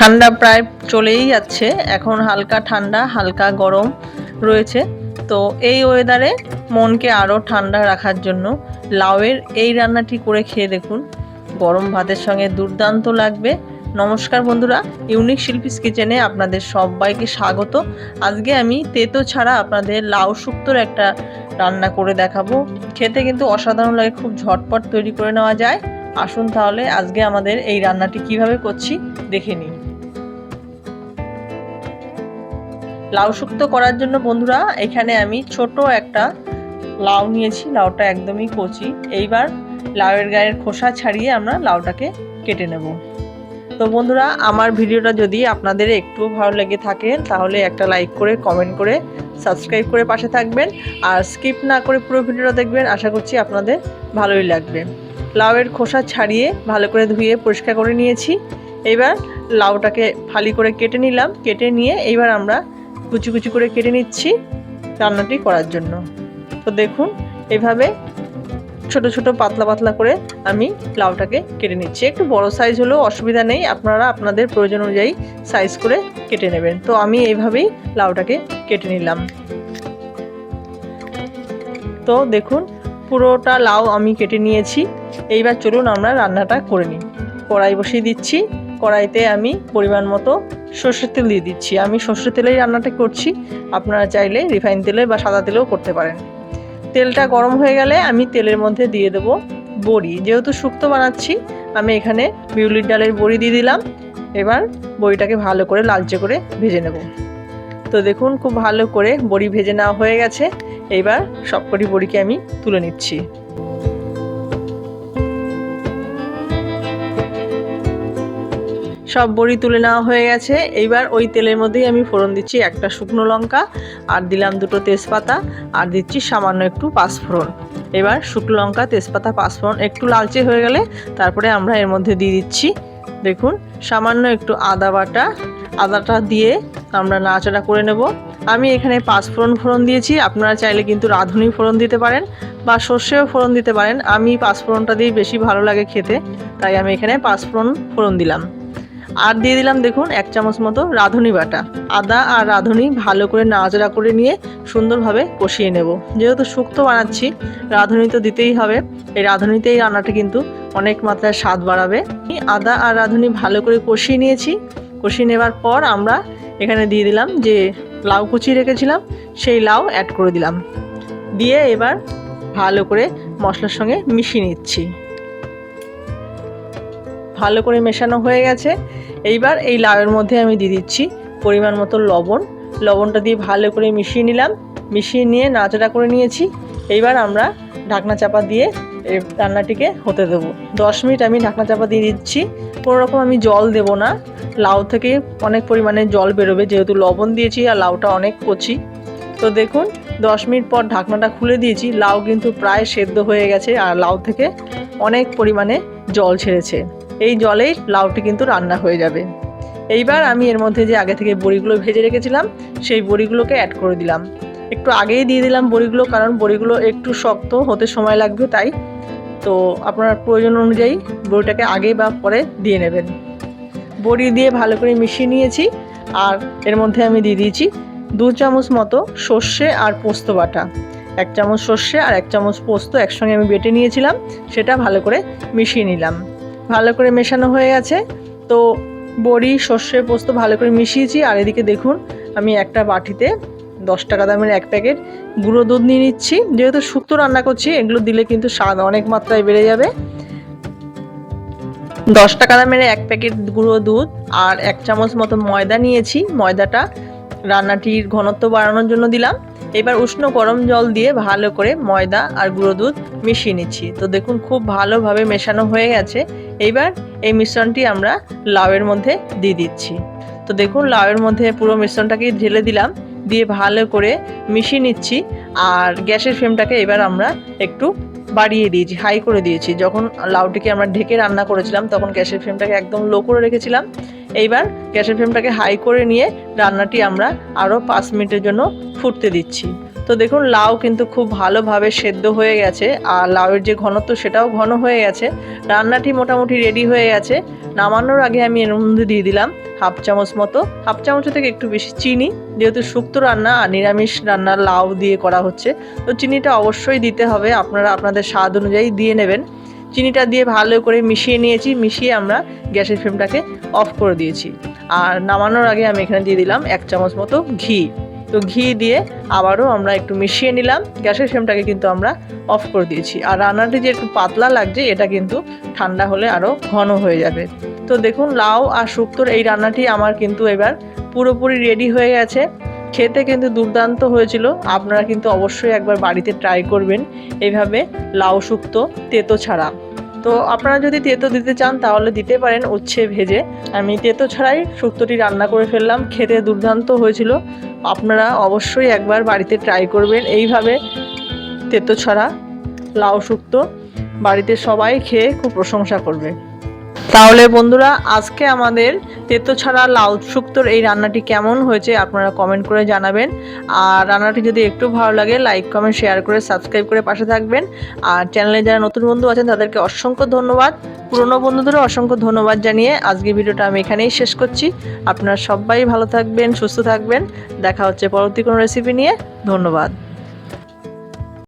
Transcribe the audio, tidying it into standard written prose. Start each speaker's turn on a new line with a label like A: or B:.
A: ঠান্ডা প্রায় চলেই যাচ্ছে, এখন হালকা ঠান্ডা হালকা গরম রয়েছে। তো এই ওয়েদারে মনকে আরও ঠান্ডা রাখার জন্য লাউয়ের এই রান্নাটি করে খেয়ে দেখুন, গরম ভাতের সঙ্গে দুর্দান্ত লাগবে। নমস্কার বন্ধুরা, ইউনিক শিল্পীস কিচেনে আপনাদের সবাইকে স্বাগত। আজকে আমি তেতো ছাড়া আপনাদের লাউ শুক্তোর একটা রান্না করে দেখাবো। খেতে কিন্তু অসাধারণ লাগে, খুব ঝটপট তৈরি করে নেওয়া যায়। আসুন তাহলে আজকে আমাদের এই রান্নাটি কিভাবে করছি দেখে নিই। লাউ শুক্তো করার জন্য বন্ধুরা এখানে আমি ছোট একটা লাউ নিয়েছি। লাউটা একদমই কচি। এইবার লাউয়ের গায়ের খোসা ছাড়িয়ে আমরা লাউটাকে কেটে নেব। তো বন্ধুরা, আমার ভিডিওটা যদি আপনাদের একটু ভালো লেগে থাকে তাহলে একটা লাইক করে কমেন্ট করে সাবস্ক্রাইব করে পাশে থাকবেন, আর স্কিপ না করে পুরো ভিডিওটা দেখবেন। আশা করছি আপনাদের ভালোই লাগবে। লাউয়ের খোসা ছাড়িয়ে ভালো করে ধুয়ে পরিষ্কার করে নিয়েছি। এবার লাউটাকে ফালি করে কেটে নিলাম। কেটে নিয়ে এইবার আমরা কুচি কুচি করে কেটে নিচ্ছি রান্নাটি করার জন্য। তো দেখুন, এভাবে ছোট ছোট পাতলা পাতলা করে আমি লাউটাকে কেটে নিচ্ছি। একটু বড় সাইজ হলেও অসুবিধা নেই, আপনারা আপনাদের প্রয়োজন অনুযায়ী সাইজ করে কেটে নেবেন। তো আমি এইভাবেই লাউটাকে কেটে নিলাম। তো দেখুন, পুরোটা লাউ আমি কেটে নিয়েছি। এইবার চলুন আমরা রান্নাটা করে নিই। কড়াই বসিয়ে দিচ্ছি। কড়াইতে আমি পরিমাণ মতো সর্ষের তেল দিয়ে দিচ্ছি। আমি সর্ষের তেলেই রান্নাটা করছি, আপনারা চাইলে রিফাইন তেলে বা সাদা তেলেও করতে পারেন। তেলটা গরম হয়ে গেলে আমি তেলের মধ্যে দিয়ে দেব বড়ি। যেহেতু শুক্তো বানাচ্ছি আমি এখানে বিউলির ডালের বড়ি দিয়ে দিলাম। এবার বড়িটাকে ভালো করে লালচে করে ভেজে নেব। তো দেখুন, খুব ভালো করে বড়ি ভেজে নেওয়া হয়ে গেছে। এইবার সবকটি বড়িকে আমি তুলে নিচ্ছি। সব বড়ি তুলে নেওয়া হয়ে গেছে। এইবার ওই তেলের মধ্যেই আমি ফোড়ন দিচ্ছি একটা শুকনো লঙ্কা, আর দিলাম দুটো তেজপাতা, আর দিচ্ছি সামান্য একটু পাঁচফোড়ন। এবার শুকনো লঙ্কা, তেজপাতা, পাঁচফোড়ন একটু লালচে হয়ে গেলে তারপরে আমরা এর মধ্যে দিয়ে দিচ্ছি দেখুন সামান্য একটু আদা বাটা। আদাটা দিয়ে আমরা নাড়াচাড়া করে নেব। আমি এখানে পাঁচফোড়ন দিয়েছি, আপনারা চাইলে কিন্তু রাঁধুনি ফোড়ন দিতে পারেন বা সর্ষেও ফোড়ন দিতে পারেন। আমি পাঁচফোড়নটা দিয়ে বেশি ভালো লাগে খেতে, তাই আমি এখানে পাঁচফোড়ন দিলাম। আর দিয়ে দিলাম দেখুন 1 চামচ মতো রাঁধুনি বাটা। আদা আর রাঁধুনি ভালো করে নাড়াচাড়া করে নিয়ে সুন্দরভাবে কষিয়ে নেব। যেহেতু শুক্তো বানাচ্ছি রাঁধুনি তো দিতেই হবে। এই রাঁধুনিতেই রান্নাটা কিন্তু অনেক মাত্রায় স্বাদ বাড়াবে। আদা আর রাঁধুনি ভালো করে কষিয়ে নিয়েছি। কষিয়ে নেবার পর আমরা এখানে দিয়ে দিলাম যে লাউ কুচিয়ে রেখেছিলাম, সেই লাউ অ্যাড করে দিলাম। দিয়ে এবার ভালো করে মশলার সঙ্গে মিশিয়ে নিচ্ছি। ভালো করে মেশানো হয়ে গেছে। এইবার এই লাউয়ের মধ্যে আমি দিয়ে দিচ্ছি পরিমাণ মতো লবণ। লবণটা দিয়ে ভালো করে মিশিয়ে নিলাম। মিশিয়ে নিয়ে নাড়াচাড়া করে নিয়েছি। এইবার আমরা ঢাকনা চাপা দিয়ে এই রান্নাটিকে হতে দেবো। 10 মিনিট আমি ঢাকনা চাপা দিয়ে দিচ্ছি। কোনো রকম আমি জল দেব না, লাউ থেকে অনেক পরিমাণে জল বেরোবে যেহেতু লবণ দিয়েছি আর লাউটা অনেক কচি। তো দেখুন 10 মিনিট পর ঢাকনাটা খুলে দিয়েছি। লাউ কিন্তু প্রায় সেদ্ধ হয়ে গেছে আর লাউ থেকে অনেক পরিমাণে জল ছেড়েছে। এই জলেই লাউটি কিন্তু রান্না হয়ে যাবে। এইবার আমি এর মধ্যে যে আগে থেকে বড়িগুলো ভেজে রেখেছিলাম সেই বড়িগুলোকে অ্যাড করে দিলাম। একটু আগেই দিয়ে দিলাম বড়িগুলো, কারণ বড়িগুলো একটু শক্ত হতে সময় লাগবে, তাই। তো আপনার প্রয়োজন অনুযায়ী বড়িটাকে আগে বা পরে দিয়ে নেবেন। বড়ি দিয়ে ভালো করে মিশিয়ে নিয়েছি। আর এর মধ্যে আমি দিয়ে দিয়েছি 2 চামচ মতো সর্ষে আর পোস্ত বাটা। 1 চামচ সর্ষে আর 1 চামচ পোস্ত একসঙ্গে আমি বেটে নিয়েছিলাম, সেটা ভালো করে মিশিয়ে নিলাম। ভালো করে মেশানো হয়ে গেছে। তো বড়ি, সর্ষে, পোস্ত ভালো করে মিশিয়েছি। আর এদিকে দেখুন আমি একটা বাটিতে 10 টাকা দামের 1 প্যাকেট গুঁড়ো দুধ নিয়ে নিচ্ছি। যেহেতু শুক্তো রান্না করছি এগুলো দিলে কিন্তু স্বাদ অনেক মাত্রায় বেড়ে যাবে। 10 টাকা দামের 1 প্যাকেট গুঁড়ো দুধ আর 1 চামচ মতো ময়দা নিয়েছি। ময়দাটা রান্নাটির ঘনত্ব বাড়ানোর জন্য দিলাম। এবার উষ্ণ গরম জল দিয়ে ভালো করে ময়দা আর গুঁড়ো দুধ মিশিয়ে নিচ্ছি। তো দেখুন খুব ভালোভাবে মেশানো হয়ে গেছে। এইবার এই মিশ্রণটি আমরা লাউয়ের মধ্যে দিয়ে দিচ্ছি। তো দেখুন লাউয়ের মধ্যে পুরো মিশ্রণটাকে ঢেলে দিলাম, দিয়ে ভালো করে মিশিয়ে নিচ্ছি। আর গ্যাসের ফ্লেমটাকে এবার আমরা একটু বাড়িয়ে দিয়েছি, হাই করে দিয়েছি। যখন লাউটিকে আমরা ঢেকে রান্না করেছিলাম তখন গ্যাসের ফ্লেমটাকে একদম লো করে রেখেছিলাম। এইবার গ্যাসের ফ্লেমটাকে হাই করে নিয়ে রান্নাটি আমরা আরও 5 মিনিটের জন্য ফুটতে দিচ্ছি। তো দেখুন লাউ কিন্তু খুব ভালোভাবে সেদ্ধ হয়ে গেছে, আর লাউয়ের যে ঘনত্ব সেটাও ঘন হয়ে গেছে। রান্নাটি মোটামুটি রেডি হয়ে গেছে। নামানোর আগে আমি এর মধ্যে দিয়ে দিলাম হাফ চামচ মতো, হাফ চামচ থেকে একটু বেশি চিনি, যেহেতু শুক্তো রান্না আর নিরামিষ রান্না লাউ দিয়ে করা হচ্ছে, তো চিনিটা অবশ্যই দিতে হবে, আপনারা আপনাদের স্বাদ অনুযায়ী দিয়ে নেবেন। চিনিটা দিয়ে ভালো করে মিশিয়ে নিয়েছি, মিশিয়ে আমরা গ্যাসের ফ্লেমটাকে অফ করে দিয়েছি। আর নামানোর আগে আমি এখানে দিয়ে দিলাম 1 চামচ মতো ঘি। তো ঘি দিয়ে আবারও আমরা একটু মিশিয়ে নিলাম, গ্যাসের ফ্লেমটাকে কিন্তু আমরা অফ করে দিয়েছি। আর রান্নাটি যে একটু পাতলা লাগছে এটা কিন্তু ঠান্ডা হলে আরও ঘন হয়ে যাবে। তো দেখুন লাউ আর শুক্তোর এই রান্নাটি আমার কিন্তু এবার পুরোপুরি রেডি হয়ে গেছে। খেতে কিন্তু দুর্দান্ত হয়েছিল, আপনারা কিন্তু অবশ্যই একবার বাড়িতে ট্রাই করবেন এইভাবে লাউ শুক্তো তেতো ছাড়া। তো আপনারা যদি তেতো দিতে চান তাহলে দিতে পারেন উচ্ছে ভেজে, আমি তেতো ছাড়াই শুক্তোটি রান্না করে ফেললাম, খেতে দুর্দান্ত হয়েছিল। আপনারা অবশ্যই একবার বাড়িতে ট্রাই করবেন এইভাবে তেতো ছাড়া লাউ শুক্তো, বাড়িতে সবাই খেয়ে খুব প্রশংসা করবে। তাহলে বন্ধুরা আজকে আমাদের তেতো ছাড়া লাউ শুক্তোর এই রান্নাটি কেমন হয়েছে আপনারা কমেন্ট করে জানাবেন। আর রান্নাটি যদি একটু ভালো লাগে লাইক কমেন্ট শেয়ার করে সাবস্ক্রাইব করে পাশে থাকবেন। আর চ্যানেলে যারা নতুন বন্ধু আছেন তাদেরকে অসংখ্য ধন্যবাদ, পুরনো বন্ধুদেরও অসংখ্য ধন্যবাদ জানিয়ে আজকে ভিডিওটা আমি এখানেই শেষ করছি। আপনারা সবাই ভালো থাকবেন, সুস্থ থাকবেন, দেখা হচ্ছে পরবর্তী কোনো রেসিপি নিয়ে। ধন্যবাদ।